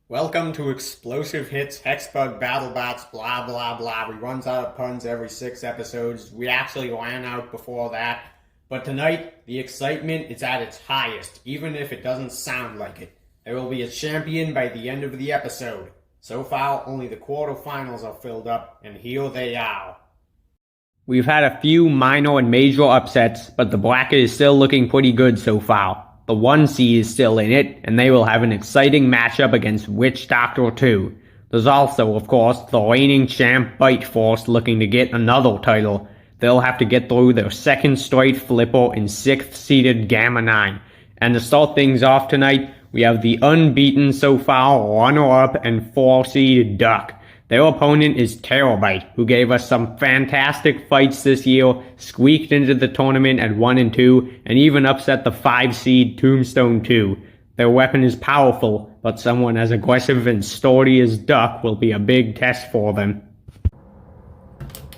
Welcome to Explosive Hits, Hexbug Battlebots, blah blah blah. We runs out of puns every 6 episodes. We actually ran out before that. But tonight, the excitement is at its highest, even if it doesn't sound like it. There will be a champion by the end of the episode. So far, only the quarterfinals are filled up, and here they are. We've had a few minor and major upsets, but the bracket is still looking pretty good so far. The 1 seed is still in it, and they will have an exciting matchup against Witch Doctor 2. There's also, of course, the reigning champ Bite Force looking to get another title. They'll have to get through their 2nd straight flipper in 6th seeded Gamma 9. And to start things off tonight, we have the unbeaten so far runner-up and 4-seeded Duck. Their opponent is Terabyte, who gave us some fantastic fights this year, squeaked into the tournament at 1 and 2, and even upset the 5-seed Tombstone 2. Their weapon is powerful, but someone as aggressive and sturdy as Duck will be a big test for them.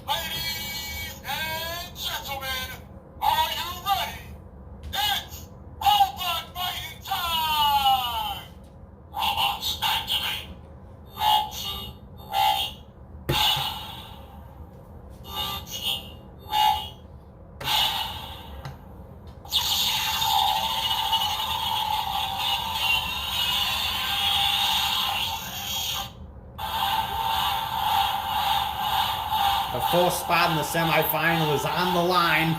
Ladies and gentlemen, are you ready? It's robot fighting time! Robots activate. The 4th spot in the semifinal is on the line.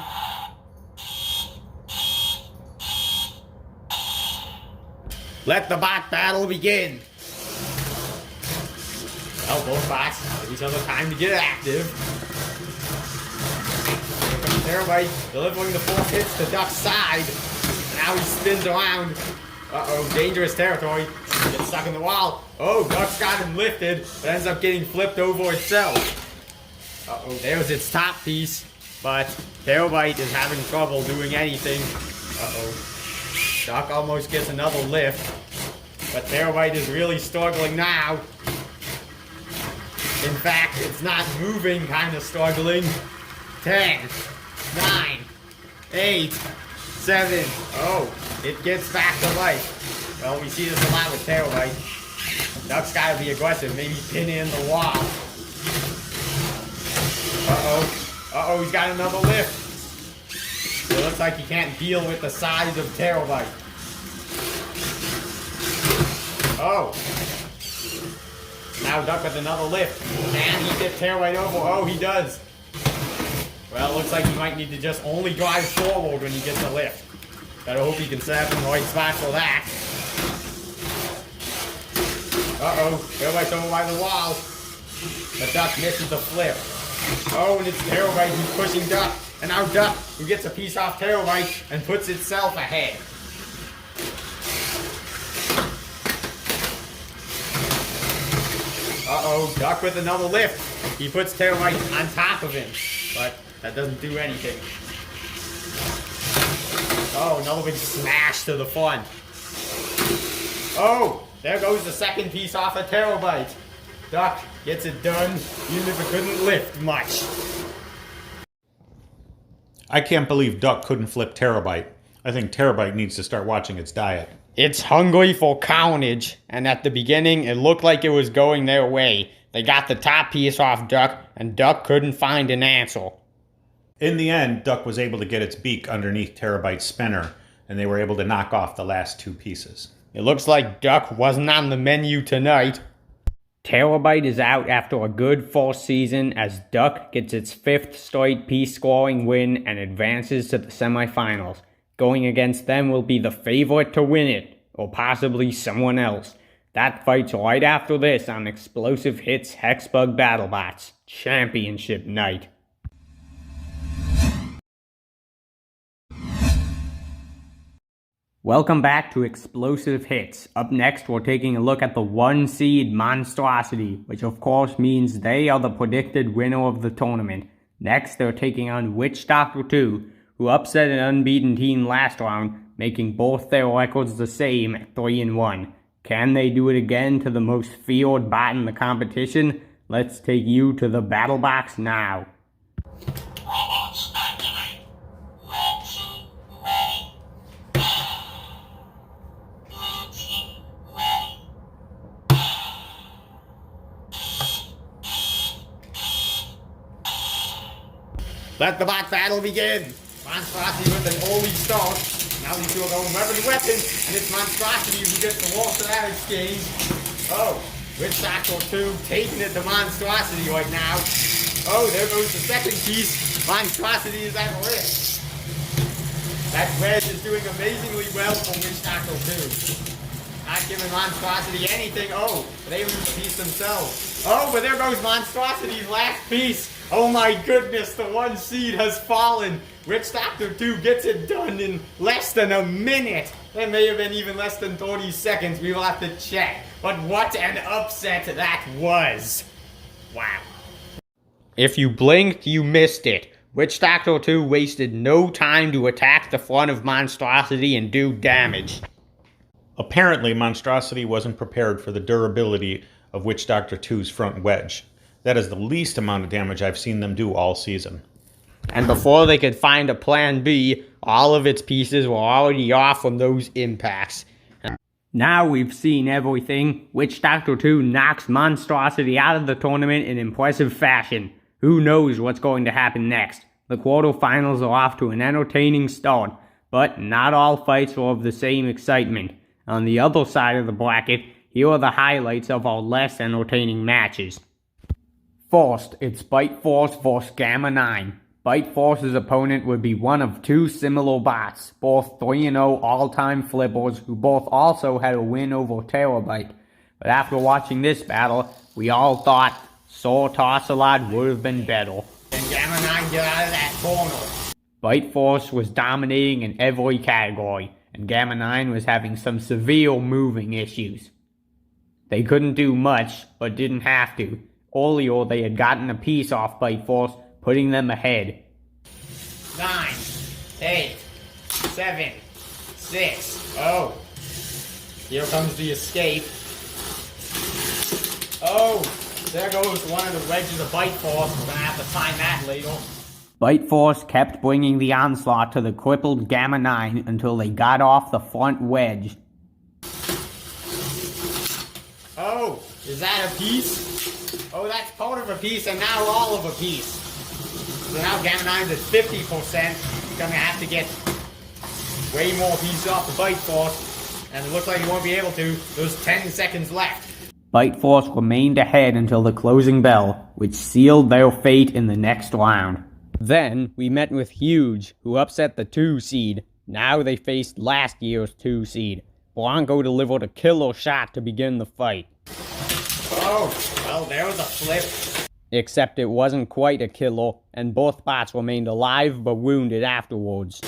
Let the bot battle begin. Well, both bots give each other time to get active. Here comes Terabyte, delivering the 4 hits to Duck's side. And now he spins around. Uh-oh, dangerous territory. Gets stuck in the wall. Oh, Duck's got him lifted, but ends up getting flipped over itself. Uh-oh, there's its top piece, but Terabyte is having trouble doing anything. Uh-oh. Duck almost gets another lift, but Terabyte is really struggling now. In fact, it's not moving, kind of struggling. 10, 9, 8, 7. Oh, it gets back to life. Well, we see this a lot with Terabyte. Duck's got to be aggressive, maybe pin in the wall. Uh-oh. Uh-oh, he's got another lift. It looks like he can't deal with the size of Terabyte. Oh. Now Duck with another lift. Can he get Terabyte over? Oh, he does. Well, it looks like he might need to just only drive forward when he gets a lift. Better hope he can set up in the right spot for that. Uh-oh. Terabyte's over by the wall. The Duck misses the flip. Oh, and it's Terabyte who's pushing Duck. And now Duck, who gets a piece off Terabyte and puts itself ahead. Uh-oh, Duck with another lift. He puts Terabyte on top of him, but that doesn't do anything. Oh, another big smash to the front. Oh, There goes the second piece off a Terabyte. Duck gets it done, even if it couldn't lift much. I can't believe Duck couldn't flip Terabyte. I think Terabyte needs to start watching its diet. It's hungry for carnage, and at the beginning, it looked like it was going their way. They got the top piece off Duck, and Duck couldn't find an answer. In the end, Duck was able to get its beak underneath Terabyte's spinner, and they were able to knock off the last two pieces. It looks like Duck wasn't on the menu tonight. Terabyte is out after a good first season as Duck gets its 5th straight piece scoring win and advances to the semifinals. Going against them will be the favorite to win it, or possibly someone else. That fight's right after this on Explosive Hits Hexbug Battlebots Championship Night. Welcome back to Explosive Hits. Up next, we're taking a look at the 1 seed Monstrosity, which of course means they are the predicted winner of the tournament. Next, they're taking on Witch Doctor 2, who upset an unbeaten team last round, making both their records the same at 3-1. Can they do it again to the most feared bot in the competition? Let's take you to the battle box now. Robots activate. Let's ready. Let the bot battle begin. Monstrosity with an early start. Now these two are going weapon to weapon, and it's Monstrosity who gets the loss of that exchange. Oh, Witch Doctor 2 taking it to Monstrosity right now. Oh, there goes the second piece. Monstrosity is at risk. That wedge is doing amazingly well for Witch Doctor 2. Not giving Monstrosity anything. Oh, they lose a piece themselves. Oh, but there goes Monstrosity's last piece. Oh my goodness, the 1 seed has fallen. Witch Doctor 2 gets it done in less than a minute. It may have been even less than 30 seconds. We will have to check. But what an upset that was. Wow. If you blinked, you missed it. Witch Doctor 2 wasted no time to attack the front of Monstrosity and do damage. Apparently, Monstrosity wasn't prepared for the durability of Witch Doctor 2's front wedge. That is the least amount of damage I've seen them do all season. And before they could find a plan B, all of its pieces were already off from those impacts. Now we've seen everything. Witch Doctor 2 knocks Monstrosity out of the tournament in impressive fashion. Who knows what's going to happen next? The quarterfinals are off to an entertaining start, but not all fights are of the same excitement. On the other side of the bracket, here are the highlights of our less entertaining matches. First, it's Bite Force vs. Gamma 9. Bite Force's opponent would be one of 2 similar bots, both 3-0 all-time flippers who both also had a win over Terabyte. But after watching this battle, we all thought Soul Tossalot would have been better. And Gamma 9 get out of that corner. Bite Force was dominating in every category, and Gamma 9 was having some severe moving issues. They couldn't do much, but didn't have to. Earlier, they had gotten a piece off Bite Force, putting them ahead. 9, 8, 7, 6. Oh. Here comes the escape. Oh, there goes one of the wedges of Bite Force. We're gonna have to find that later. Bite Force kept bringing the onslaught to the crippled Gamma 9 until they got off the front wedge. Oh, is that a piece? Oh, that's part of a piece, and now all of a piece. So now Gamma 9's at 50%. He's gonna have to get way more pieces off the Bite Force, and it looks like he won't be able to. There's 10 seconds left. Bite Force remained ahead until the closing bell, which sealed their fate in the next round. Then, we met with Huge, who upset the 2 seed. Now they faced last year's 2 seed. Bronco delivered a killer shot to begin the fight. Oh, well, there was a flip. Except it wasn't quite a killer, and both bots remained alive but wounded afterwards.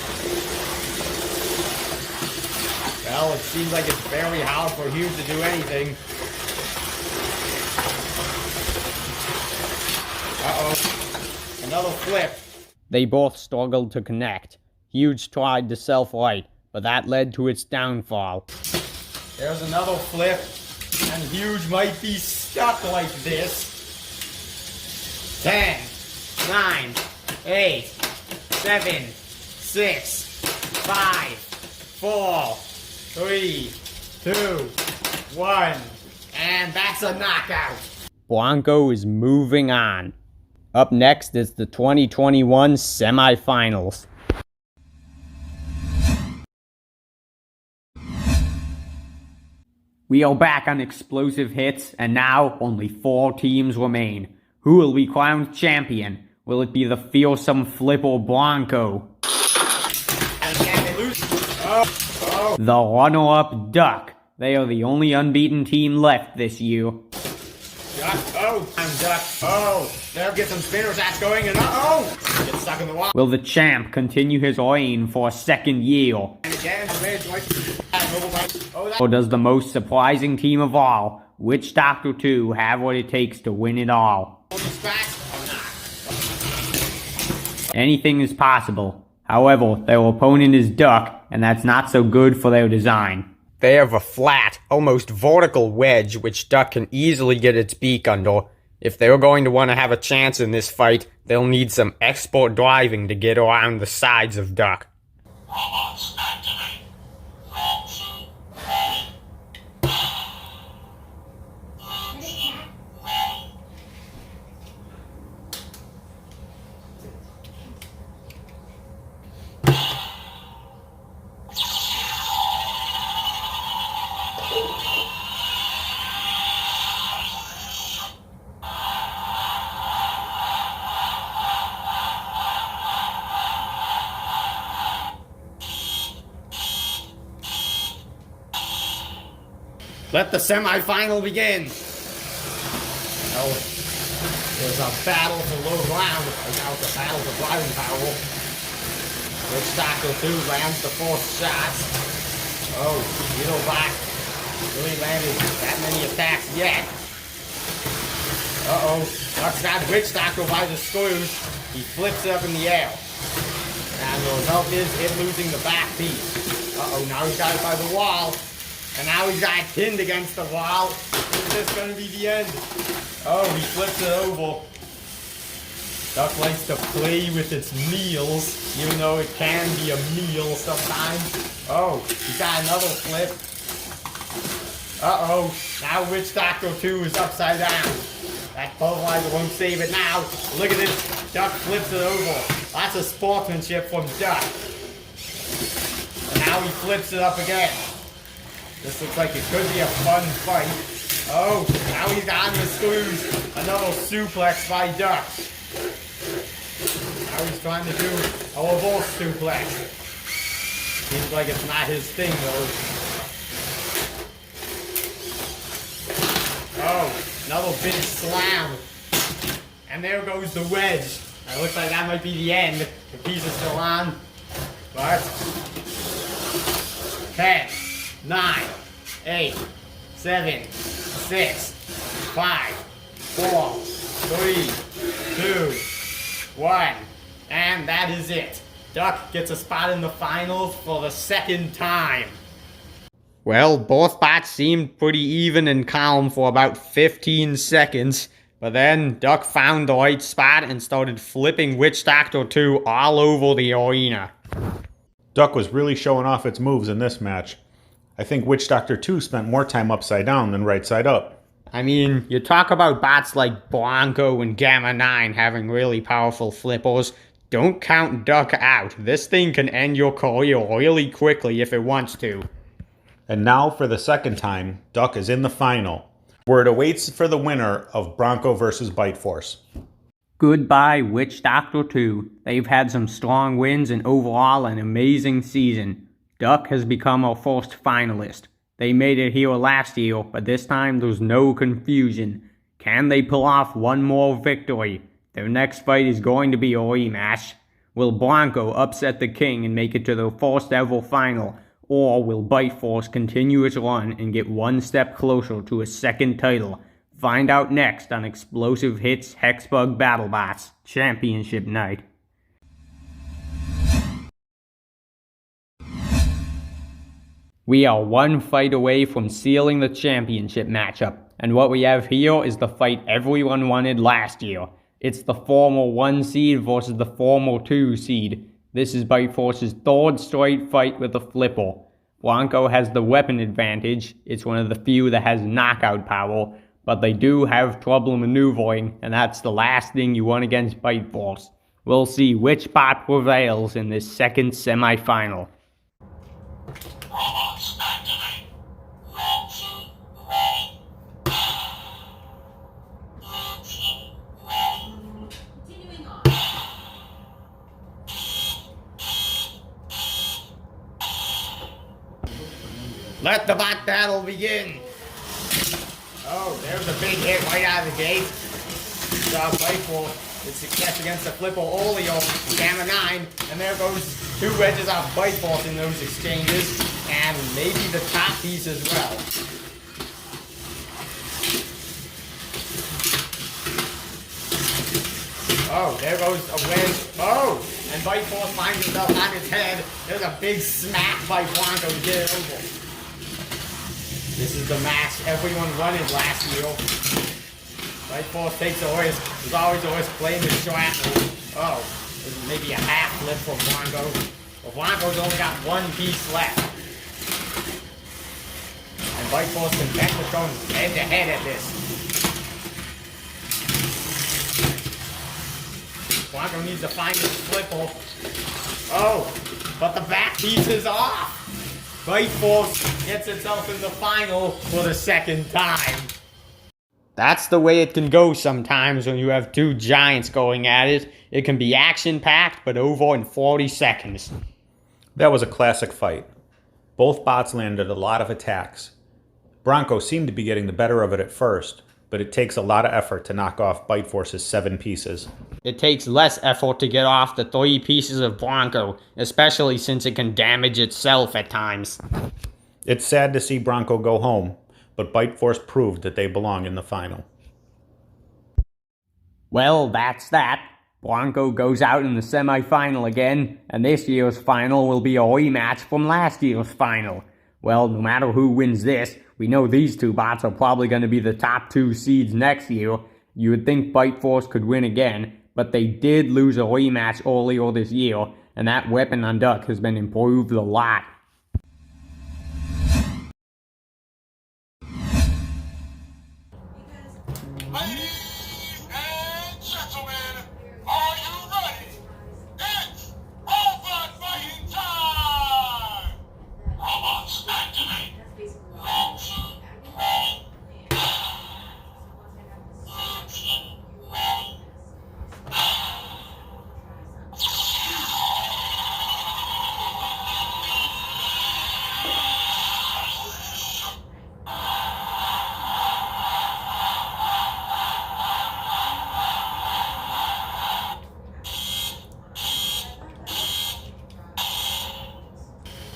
Well, it seems like it's very hard for Hughes to do anything. Uh-oh. Another flip. They both struggled to connect. Huge tried to self-right, but that led to its downfall. There's another flip. And Huge might be stuck like this. 10, 9, 8, 7, 6, 5, 4, 3, 2, 1. And that's a knockout. Bronco is moving on. Up next is the 2021 semifinals. We are back on Explosive Hits, and now only 4 teams remain. Who will be crowned champion? Will it be the fearsome Flipper Bronco? The runner-up Duck. They are the only unbeaten team left this year. Duck, Duck, they'll get some spinners that's going, and get stuck in the wall. Will the champ continue his reign for a second year? And again, or does the most surprising team of all, Witch Doctor 2, have what it takes to win it all? Anything is possible. However, their opponent is Duck, and that's not so good for their design. They have a flat, almost vertical wedge which Duck can easily get its beak under. If they're going to want to have a chance in this fight, they'll need some expert driving to get around the sides of Duck. Robots activate. Launching ready. Launching ready. Let the semifinal begin. Oh, there's a battle for low ground. Right now it's a battle for driving power. Witch Doctor 2 lands the 4th shot. Oh, Beetle back. Really landed that many attacks yet. Duck's got Witch Doctor by the screws. He flips it up in the air. And the result is it losing the back piece. Now he's got it by the wall. And now he's got it pinned against the wall. Is this going to be the end? He flips it over. Duck likes to play with its meals, even though it can be a meal sometimes. He's got another flip. Now Witch Doctor 2 is upside down. That pulverizer won't save it now. Look at this. Duck flips it over. Lots of sportsmanship from Duck. And now he flips it up again. This looks like it could be a fun fight. Now he's on the screws. Another suplex by Duck. Now he's trying to do a reverse suplex. Seems like it's not his thing though. Another big slam. And there goes the wedge. It looks like that might be the end. The piece is still on. But 10, 9, 8, 7, 6, 5, 4, 3, 2, 1. And that is it. Duck gets a spot in the finals for the 2nd time. Well, both bots seemed pretty even and calm for about 15 seconds. But then Duck found the right spot and started flipping Witch Doctor 2 all over the arena. Duck was really showing off its moves in this match. I think Witch Doctor 2 spent more time upside down than right side up. I mean, you talk about bots like Bronco and Gamma 9 having really powerful flippers. Don't count Duck out. This thing can end your career really quickly if it wants to. And now for the 2nd time, Duck is in the final, where it awaits for the winner of Bronco versus Bite Force. Goodbye, Witch Doctor 2. They've had some strong wins and overall an amazing season. Duck has become our first finalist. They made it here last year, but this time there's no confusion. Can they pull off one more victory? Their next fight is going to be a rematch. Will Bronco upset the King and make it to their first ever final? Or will Bite Force continue its run and get one step closer to a 2nd title? Find out next on Explosive Hits Hexbug Battlebots Championship Night. We are one fight away from sealing the championship matchup, and what we have here is the fight everyone wanted last year. It's the former 1 seed versus the former 2 seed. This is Bite Force's third straight fight with a flipper. Bronco has the weapon advantage. It's one of the few that has knockout power, but they do have trouble maneuvering, and that's the last thing you want against Bite Force. We'll see which bot prevails in this second semifinal. Robots activate. Red team ready. Blue team ready. Continuing on. Let the bot battle begin. Oh, there's a big hit right out of the gate. Saw Bite Force. With success against the flipper Olio, Gamma 9, and there goes 2 wedges off Bite Force in those exchanges, and maybe the top piece as well. Oh, there goes a wedge. Oh, and Bite Force finds himself on his head. There's a big smack by Bronco to get it over. This is the match everyone wanted last year. Bite Force takes the horse. There's always a horse playing the shrapnel. Oh, this is maybe a half flip for Bronco. Well, Bronco's only got 1 piece left. And Bite Force can bet with going head to head at this. Bronco needs to find his flipper. Oh, but the back piece is off. Bite Force gets itself in the final for the second time. That's the way it can go sometimes when you have 2 giants going at it. It can be action-packed, but over in 40 seconds. That was a classic fight. Both bots landed a lot of attacks. Bronco seemed to be getting the better of it at first, but it takes a lot of effort to knock off Bite Force's 7 pieces. It takes less effort to get off the 3 pieces of Bronco, especially since it can damage itself at times. It's sad to see Bronco go home, but Bite Force proved that they belong in the final. Well, that's that. Bronco goes out in the semifinal again, and this year's final will be a rematch from last year's final. Well, no matter who wins this, we know these 2 bots are probably going to be the top 2 seeds next year. You would think Bite Force could win again, but they did lose a rematch earlier this year, and that weapon on Duck has been improved a lot. Ladies and gentlemen, are you ready? It's robot fighting time! Robots activate. Red team ready. Blue team ready.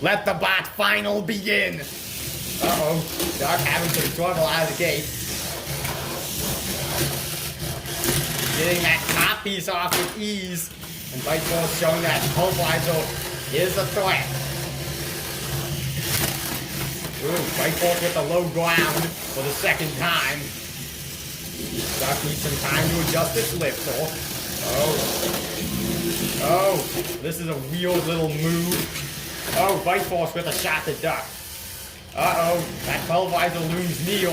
Let the bot final begin. Uh-oh, Duck having some trouble out of the gate. Getting that top piece off with ease. And Bite Force showing that pulverizer is a threat. Ooh, Bite Force with the low ground for the second time. Duck needs some time to adjust its lifter. Oh, this is a weird little move. Oh, Bite Force with a shot to Duck. Uh-oh, that pulverizer looms near.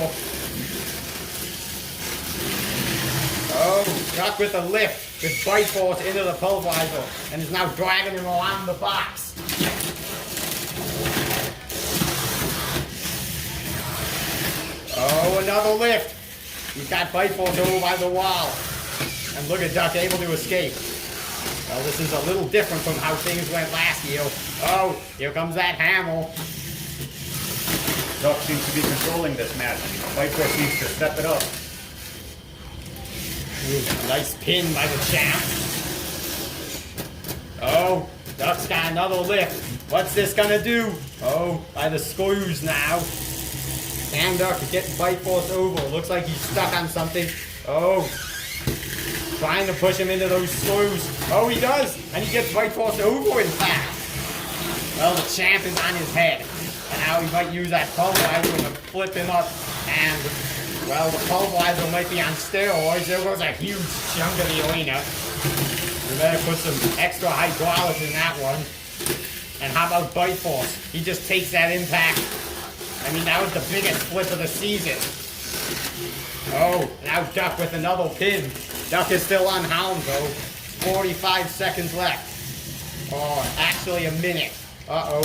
Oh, Duck with a lift with Bite Force into the pulverizer and is now dragging him around the box. Oh, another lift. He's got Bite Force over by the wall. And look at Duck able to escape. Well, this is a little different from how things went last year. Oh, here comes that hammer. Duck seems to be controlling this match. Bite Force needs to step it up. Ooh, a nice pin by the champ. Oh, Duck's got another lift. What's this gonna do? Oh, by the screws now. Damn, Duck is getting Bite Force over. Looks like he's stuck on something. Oh. Trying to push him into those screws. Oh, he does! And he gets Bite Force over, in fact. Well, the champ is on his head. Now he might use that pulverizer to flip him up, and, well, the pulverizer might be on steroids. There goes a huge chunk of the arena. We better put some extra hydraulics in that one. And how about Bite Force? He just takes that impact. I mean, that was the biggest flip of the season. Oh, now Duck with another pin. Duck is still unharmed, though. 45 seconds left. Oh, actually a minute. Uh-oh.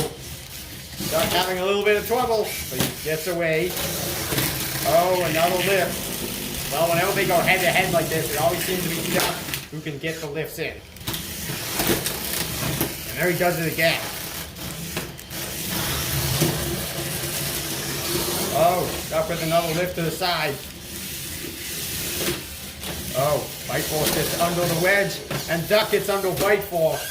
Duck having a little bit of trouble, but he gets away. Oh, another lift. Well, whenever they go head-to-head like this, it always seems to be Duck who can get the lifts in. And there he does it again. Oh, Duck with another lift to the side. Oh, Bite Force gets under the wedge, and Duck gets under Bite Force.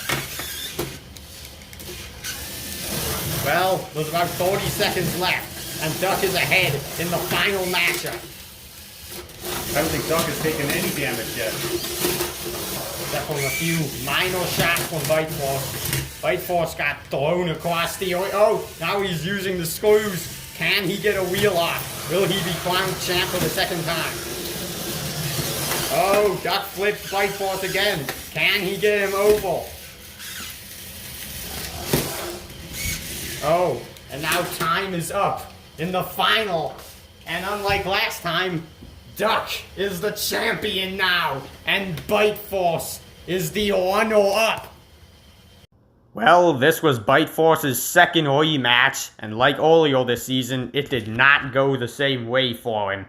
Well, there's about 30 seconds left, and Duck is ahead in the final matchup. I don't think Duck has taken any damage yet. Except from a few minor shots from Bite Force. Bite Force got thrown across the... Oh, now he's using the screws. Can he get a wheel off? Will he be crowned champ for the second time? Oh, Duck flips Bite Force again. Can he get him over? Oh, and now time is up in the final. And unlike last time, Duck is the champion now. And Bite Force is the runner-up. Well, this was Bite Force's second rematch, and like earlier this season, it did not go the same way for him.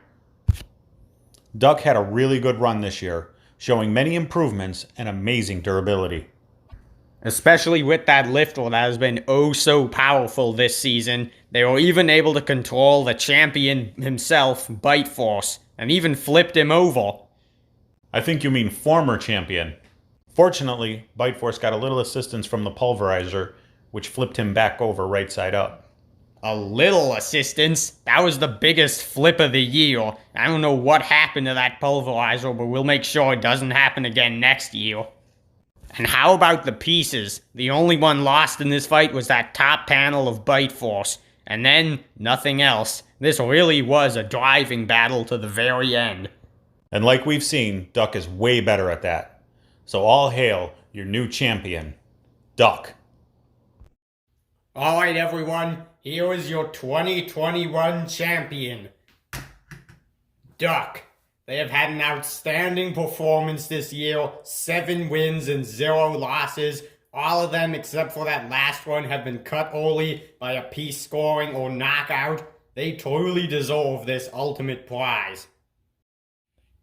Duck had a really good run this year, showing many improvements and amazing durability. Especially with that lifter that has been oh so powerful this season, they were even able to control the champion himself, Bite Force, and even flipped him over. I think you mean former champion. Fortunately, Bite Force got a little assistance from the pulverizer, which flipped him back over right side up. A little assistance? That was the biggest flip of the year. I don't know what happened to that pulverizer, but we'll make sure it doesn't happen again next year. And how about the pieces? The only one lost in this fight was that top panel of Bite Force. And then, nothing else. This really was a driving battle to the very end. And like we've seen, Duck is way better at that. So all hail your new champion, Duck. Alright everyone, here is your 2021 champion, Duck. They have had an outstanding performance this year, 7 wins and 0 losses. All of them, except for that last one, have been cut early by a piece scoring or knockout. They truly deserve this ultimate prize.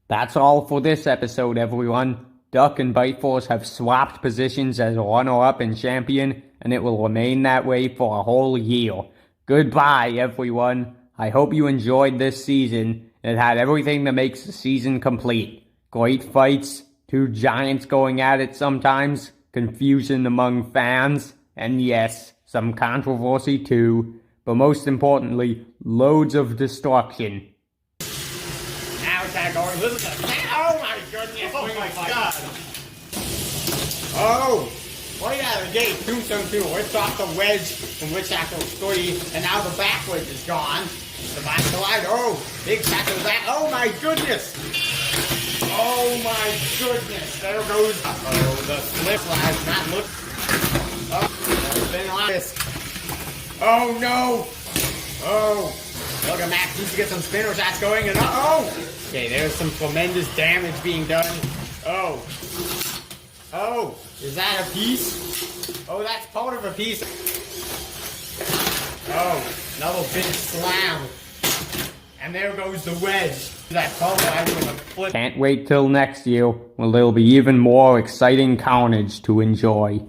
That's all for this episode, everyone. Duck and Bite Force have swapped positions as runner-up and champion, and it will remain that way for a whole year. Goodbye, everyone. I hope you enjoyed this season. It had everything that makes the season complete. Great fights, 2 giants going at it sometimes, confusion among fans, and yes, some controversy too. But most importantly, loads of destruction. Now it's that going. Listen to that. Oh my goodness. Oh my god. Oh. Right out of the gate, Tombstone 2 rips off the wedge from which tackle 3, and now the back wedge is gone. The back slide. Oh, big tackle back. Oh my goodness. Oh my goodness. There goes. Oh, the slip has not looked. Oh, there's been a lot of this. Oh no. Oh. Look at Max needs to get some spinner shots going, and oh! Okay, there's some tremendous damage being done. Oh. Oh, is that a piece? Oh, that's part of a piece. Oh, another big slam. And there goes the wedge. That pulverizer with a flip. Can't wait till next year, when there'll be even more exciting carnage to enjoy.